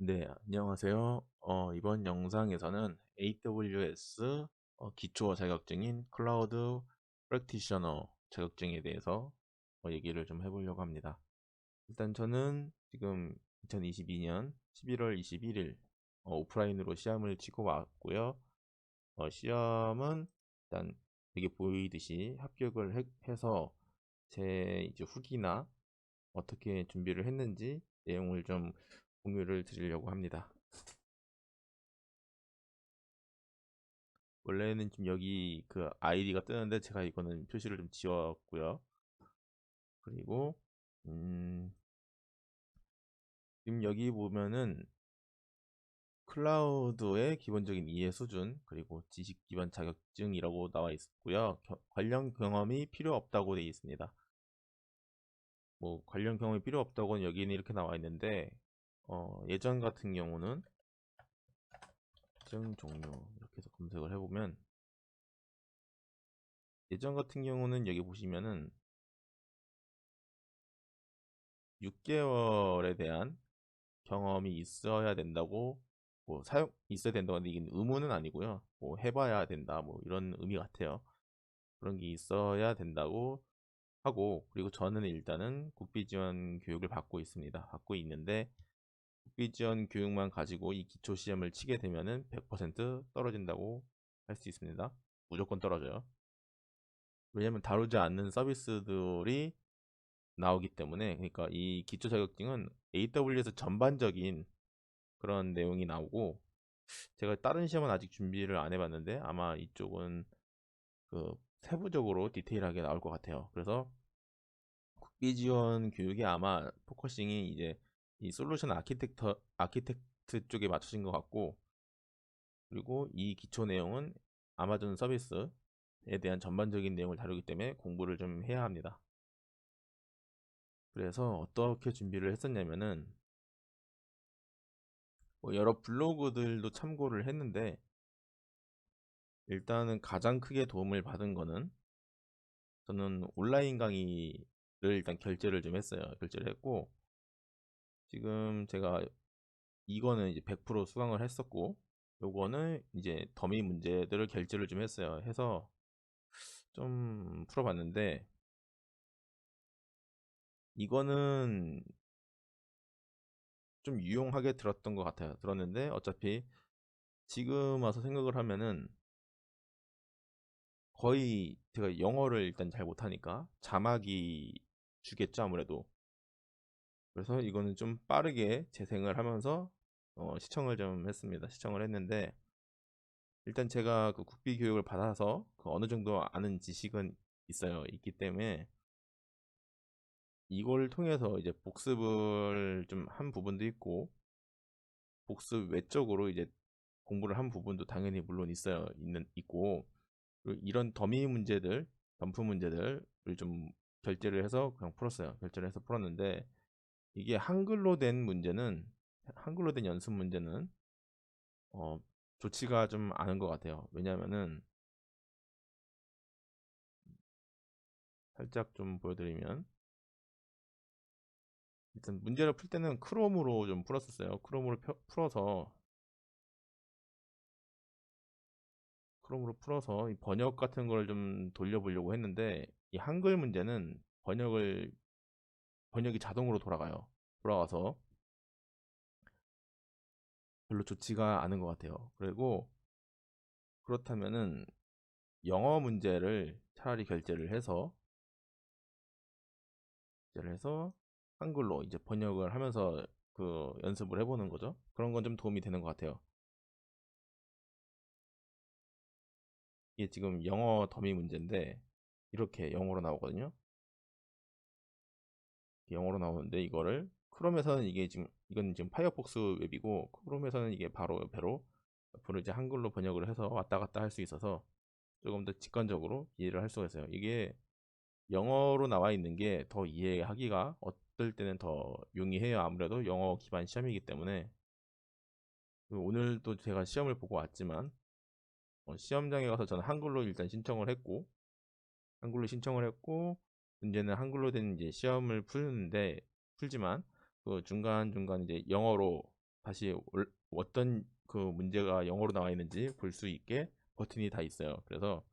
네, 안녕하세요. 이번 영상에서는 AWS 기초 자격증인 클라우드 프랙티셔너 자격증에 대해서 얘기를 좀 해보려고 합니다. 일단 저는 지금 2022년 11월 21일 오프라인으로 시험을 치고 왔고요. 시험은 일단 여기 보이듯이 합격을 해서 제 이제 후기나 어떻게 준비를 했는지 내용을 좀 공유를 드리려고 합니다. 원래는 지금 여기 그 아이디가 뜨는데 제가 이거는 표시를 좀 지웠고요. 그리고 음, 지금 여기 보면은 클라우드의 기본적인 이해 수준 그리고 지식 기반 자격증이라고 나와 있고요. 관련 경험이 필요 없다고 되어 있습니다. 뭐 관련 경험이 필요 없다고는 여기는 이렇게 나와 있는데 예전 같은 경우는 증 종류 이렇게 해서 검색을 해보면 예전 같은 경우는 여기 보시면은 6개월에 대한 경험이 있어야 된다고 뭐 사용 있어야 된다고 하는데 이게 의무는 아니고요. 뭐 해봐야 된다 뭐 이런 의미 같아요. 그런 게 있어야 된다고 하고 그리고 저는 일단은 국비 지원 교육을 받고 있습니다. 받고 있는데 국비 지원 교육만 가지고 이 기초 시험을 치게 되면은 100% 떨어진다고 할 수 있습니다. 무조건 떨어져요. 왜냐면 다루지 않는 서비스들이 나오기 때문에 그러니까 이 기초 자격증은 AWS 전반적인 그런 내용이 나오고 제가 다른 시험은 아직 준비를 안 해봤는데 아마 이쪽은 그 세부적으로 디테일하게 나올 것 같아요. 그래서 국비 지원 교육이 아마 포커싱이 이제 이 솔루션 아키텍트 쪽에 맞춰진 것 같고 그리고 이 기초 내용은 아마존 서비스에 대한 전반적인 내용을 다루기 때문에 공부를 좀 해야 합니다. 그래서 어떻게 준비를 했었냐면은 뭐 여러 블로그들도 참고를 했는데 일단은 가장 크게 도움을 받은 거는 저는 온라인 강의를 일단 결제를 좀 했어요. 결제를 했고 지금 제가 이거는 이제 100% 수강을 했었고 요거는 이제 더미 문제들을 결제를 좀 했어요. 해서 좀 풀어봤는데 이거는 좀 유용하게 들었던 것 같아요. 들었는데 어차피 지금 와서 생각을 하면은 거의 제가 영어를 일단 잘 못하니까 자막이 주겠죠 아무래도. 그래서 이거는 좀 빠르게 재생을 하면서 시청을 좀 했습니다. 시청을 했는데 일단 제가 그 국비 교육을 받아서 그 어느 정도 아는 지식은 있어요. 있기 때문에 이걸 통해서 이제 복습을 좀 한 부분도 있고 복습 외적으로 이제 공부를 한 부분도 당연히 물론 있고 그리고 이런 더미 문제들, 덤프 문제들을 좀 결제를 해서 그냥 풀었어요. 결제를 해서 풀었는데 이게 한글로 된 연습 문제는 어, 좋지가 좀 않은 것 같아요. 왜냐하면은 살짝 좀 보여드리면 일단 문제를 풀 때는 크롬으로 좀 풀었었어요. 크롬으로 풀어서 이 번역 같은 걸 좀 돌려보려고 했는데 이 한글 문제는 번역이 자동으로 돌아가서 별로 좋지가 않은 것 같아요. 그리고 그렇다면은 영어 문제를 차라리 결제를 해서 한글로 이제 번역을 하면서 그 연습을 해보는 거죠. 그런 건 좀 도움이 되는 것 같아요. 이게 지금 영어 더미 문제인데 이렇게 영어로 나오거든요. 영어로 나오는데 이거를 크롬에서는 이건 지금 파이어폭스 웹이고 크롬에서는 이게 바로 배로 옆으로 이제 한글로 번역을 해서 왔다 갔다 할 수 있어서 조금 더 직관적으로 이해를 할 수가 있어요. 이게 영어로 나와 있는 게 더 이해하기가 어떨 때는 더 용이해요. 아무래도 영어 기반 시험이기 때문에 오늘도 제가 시험을 보고 왔지만 시험장에 가서 저는 한글로 신청을 했고 문제는 한글로 된 이제 시험을 풀지만 그 중간중간 이제 영어로 다시 어떤 그 문제가 영어로 나와 있는지 볼 수 있게 버튼이 다 있어요. 그래서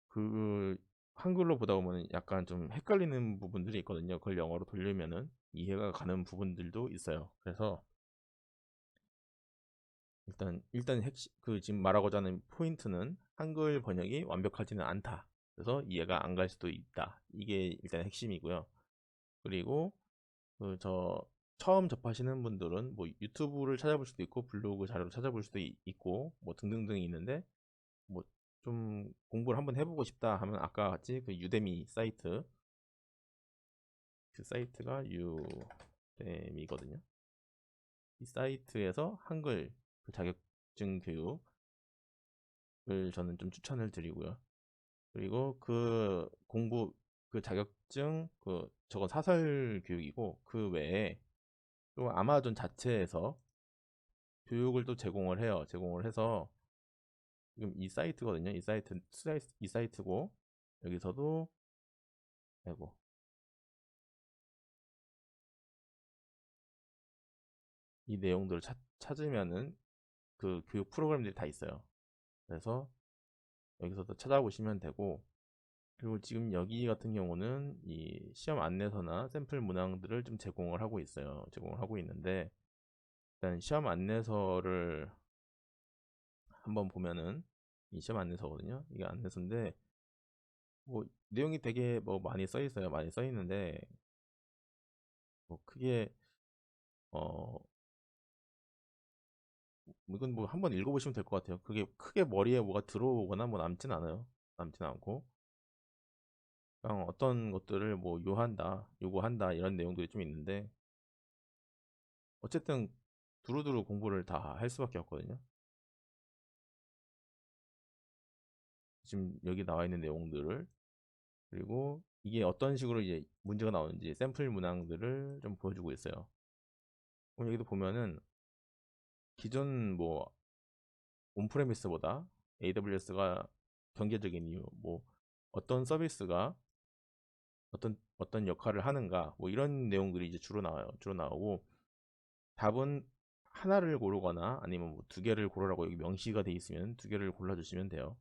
그 한글로 보다 보면 약간 좀 헷갈리는 부분들이 있거든요. 그걸 영어로 돌리면은 이해가 가는 부분들도 있어요. 그래서 일단 핵심 그 지금 말하고자 하는 포인트는 한글 번역이 완벽하지는 않다. 그래서 이해가 안 갈 수도 있다. 이게 일단 핵심이고요. 그리고 그 처음 접하시는 분들은 뭐 유튜브를 찾아볼 수도 있고 블로그 자료를 찾아볼 수도 있고 뭐 등등등 있는데 뭐 좀 공부를 한번 해보고 싶다 하면 아까 같이 그 유데미 사이트, 그 사이트가 유데미거든요. 이 사이트에서 한글 그 자격증 교육을 저는 좀 추천을 드리고요. 그리고 그 공부 그 자격증 그 저건 사설 교육이고 그 외에 또 아마존 자체에서 교육을 또 제공을 해요. 제공을 해서 지금 이 사이트거든요. 이 사이트고 여기서도 아이고 이 내용들을 찾으면은 그 교육 프로그램들이 다 있어요. 그래서 여기서도 찾아보시면 되고, 그리고 지금 여기 같은 경우는 이 시험 안내서나 샘플 문항들을 좀 제공을 하고 있어요. 제공을 하고 있는데 일단 시험 안내서를 한번 보면은 이 시험 안내서거든요. 이게 안내서인데 뭐 내용이 되게 뭐 많이 써 있어요. 많이 써 있는데 뭐 크게 어 이건 뭐 한번 읽어보시면 될 것 같아요. 그게 크게 머리에 뭐가 들어오거나 뭐 남진 않아요. 남진 않고 그냥 어떤 것들을 뭐 요구한다 이런 내용들이 좀 있는데 어쨌든 두루두루 공부를 다 할 수밖에 없거든요. 지금 여기 나와 있는 내용들을 그리고 이게 어떤 식으로 이제 문제가 나오는지 샘플 문항들을 좀 보여주고 있어요. 그럼 여기도 보면은 기존 뭐 온프레미스보다 AWS가 경제적인 이유, 뭐 어떤 서비스가 어떤 역할을 하는가, 뭐 이런 내용들이 이제 주로 나와요. 주로 나오고 답은 하나를 고르거나 아니면 뭐 두 개를 고르라고 여기 명시가 돼 있으면 두 개를 골라주시면 돼요.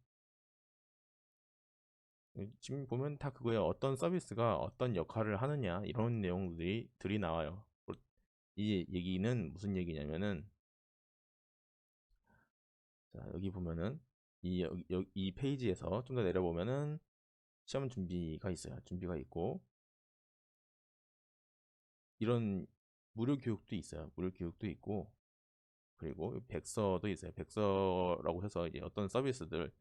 지금 보면 다 그거예요. 어떤 서비스가 어떤 역할을 하느냐 이런 내용들이 나와요. 이 얘기는 무슨 얘기냐면은 자, 여기 보면은 이 페이지에서 좀 더 내려보면은 시험 준비가 있어요. 준비가 있고 이런 무료 교육도 있어요. 무료 교육도 있고 그리고 백서도 있어요. 백서라고 해서 이제 어떤 서비스들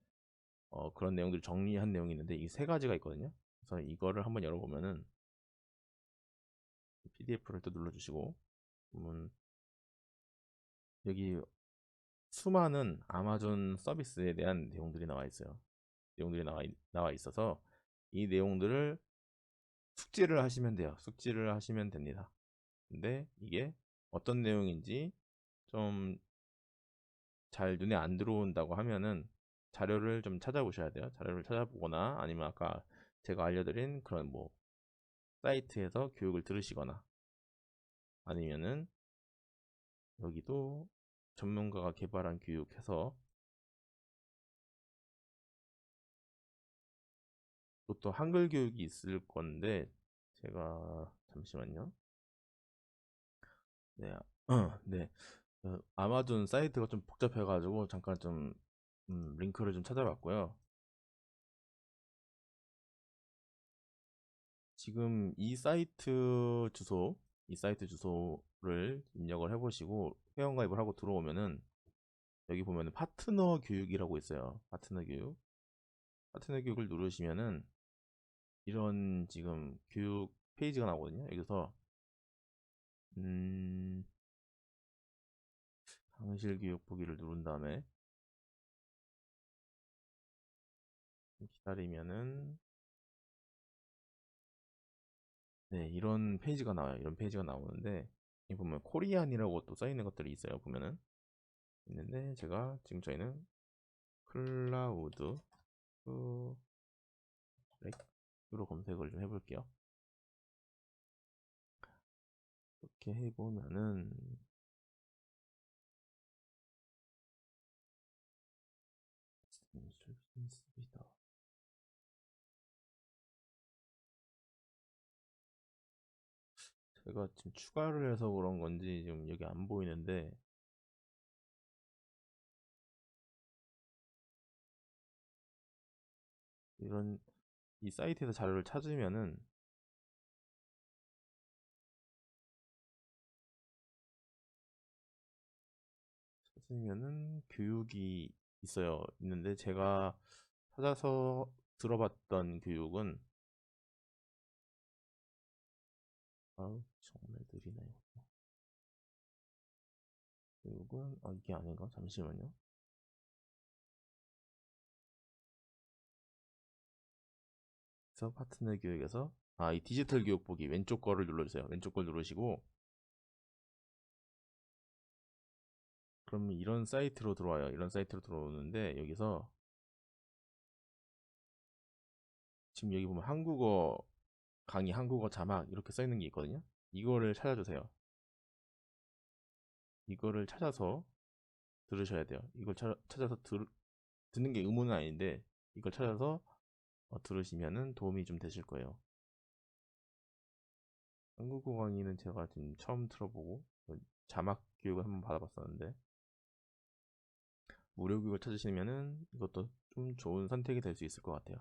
그런 내용들을 정리한 내용이 있는데 이 세 가지가 있거든요. 그래서 이거를 한번 열어보면은 PDF를 또 눌러주시고 여기 수많은 아마존 서비스에 대한 내용들이 나와 있어요. 내용들이 나와 있어서 이 내용들을 숙지를 하시면 돼요. 숙지를 하시면 됩니다. 근데 이게 어떤 내용인지 좀 잘 눈에 안 들어온다고 하면은 자료를 좀 찾아보셔야 돼요. 자료를 찾아보거나 아니면 아까 제가 알려드린 그런 뭐 사이트에서 교육을 들으시거나 아니면은 여기도 전문가가 개발한 교육해서 또 한글 교육이 있을 건데 제가 잠시만요. 네, 네. 아마존 사이트가 좀 복잡해가지고 잠깐 좀 링크를 좀 찾아봤고요. 지금 이 사이트 주소를 입력을 해보시고 회원가입을 하고 들어오면은 여기 보면은 파트너 교육이라고 있어요. 파트너 교육. 파트너 교육을 누르시면은 이런 지금 교육 페이지가 나오거든요. 여기서 음, 강실 교육 보기를 누른 다음에 기다리면은 네, 이런 페이지가 나와요. 이런 페이지가 나오는데 여기 보면 코리안이라고 또 써 있는 것들이 있어요. 보면은 있는데 제가 지금 저희는 클라우드 렉으로 검색을 좀 해볼게요. 이렇게 해보면은 있습니다. 제가 지금 추가를 해서 그런 건지 지금 여기 안 보이는데, 이런 이 사이트에서 자료를 찾으면은 교육이 있는데 제가 찾아서 들어봤던 교육은, 아우 정말 느리네요. 교육은 이게 아닌가? 잠시만요. 그래서 파트너 교육에서 이 디지털 교육 보기 왼쪽 거를 눌러주세요. 왼쪽 걸 누르시고, 그럼 이런 사이트로 들어와요. 이런 사이트로 들어오는데, 여기서 지금 여기 보면 한국어 강의, 한국어 자막 이렇게 써 있는 게 있거든요. 이거를 찾아주세요. 이거를 찾아서 들으셔야 돼요. 이걸 찾아서 듣는 게 의무는 아닌데, 이걸 찾아서 들으시면은 도움이 좀 되실 거예요. 한국어 강의는 제가 지금 처음 들어보고 자막 교육을 한번 받아봤었는데, 무료 교육을 찾으시면은 이것도 좀 좋은 선택이 될 수 있을 것 같아요.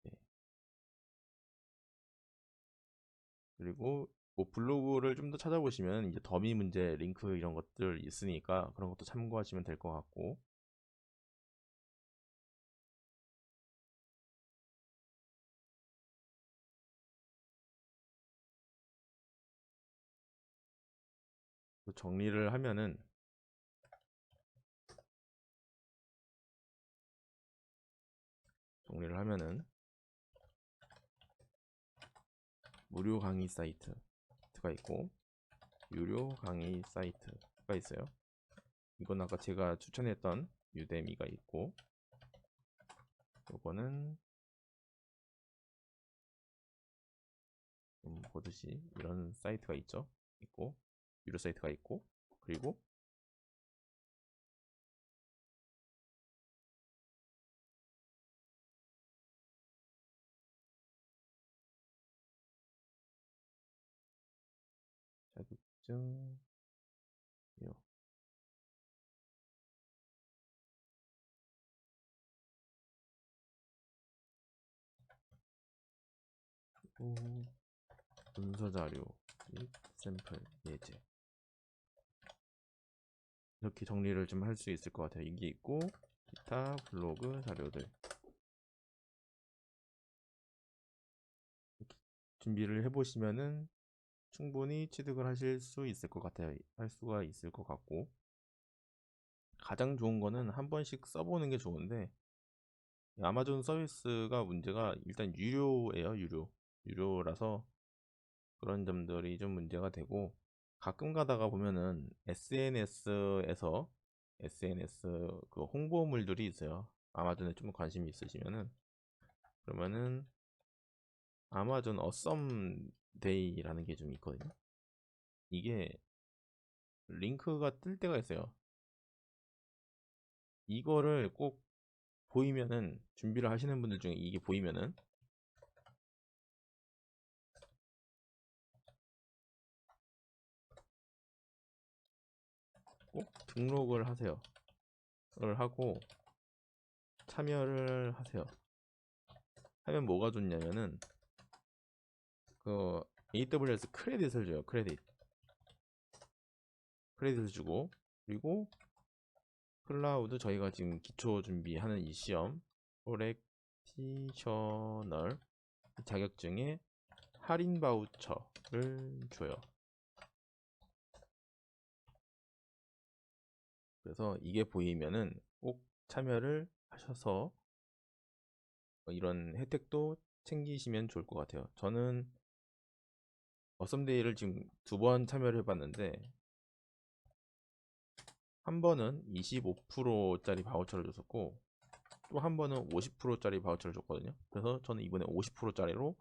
네. 그리고 뭐 블로그를 좀 더 찾아보시면 이제 더미 문제 링크 이런 것들 있으니까 그런 것도 참고하시면 될 것 같고, 또 정리를 하면은 무료 강의 사이트가 있고 유료 강의 사이트가 있어요. 이건 아까 제가 추천했던 유데미가 있고, 요거는 보듯이 이런 사이트가 있고 유료 사이트가 있고, 그리고 자격증 요 그리고 문서 자료 및 샘플 예제, 이렇게 정리를 좀 할 수 있을 것 같아요. 이게 있고 기타 블로그 자료들 이렇게 준비를 해보시면은 충분히 취득을 하실 수 있을 것 같아요. 할 수가 있을 것 같고, 가장 좋은 거는 한 번씩 써보는 게 좋은데, 아마존 서비스가 문제가 일단 유료예요. 유료라서 그런 점들이 좀 문제가 되고, 가끔 가다가 보면은 SNS 그 홍보물들이 있어요. 아마존에 좀 관심이 있으시면은, 그러면은 아마존 어썸 데이라는 게 좀 있거든요. 이게 링크가 뜰 때가 있어요. 이거를 꼭 보이면은, 준비를 하시는 분들 중에 이게 보이면은 꼭 등록을 하세요. 그걸 하고 참여를 하세요. 하면 뭐가 좋냐면은 그 AWS 크레딧을 줘요. 크레딧을 주고, 그리고 클라우드, 저희가 지금 기초 준비하는 이 시험 프랙티셔널 자격증에 할인 바우처를 줘요. 그래서 이게 보이면은 꼭 참여를 하셔서 이런 혜택도 챙기시면 좋을 것 같아요. 저는 어썸데이를 지금 2번 참여를 해봤는데 한 번은 25%짜리 바우처를 줬었고 또 한 번은 50%짜리 바우처를 줬거든요. 그래서 저는 이번에 50%짜리로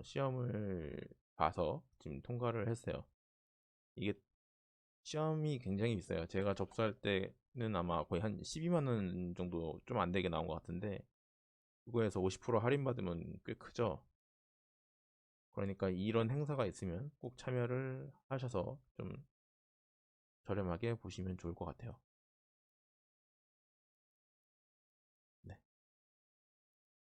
시험을 봐서 지금 통과를 했어요. 이게 시험이 굉장히 비싸요. 제가 접수할 때는 아마 거의 한 12만 원 정도 좀 안 되게 나온 것 같은데 그거에서 50% 할인받으면 꽤 크죠. 그러니까 이런 행사가 있으면 꼭 참여를 하셔서 좀 저렴하게 보시면 좋을 것 같아요.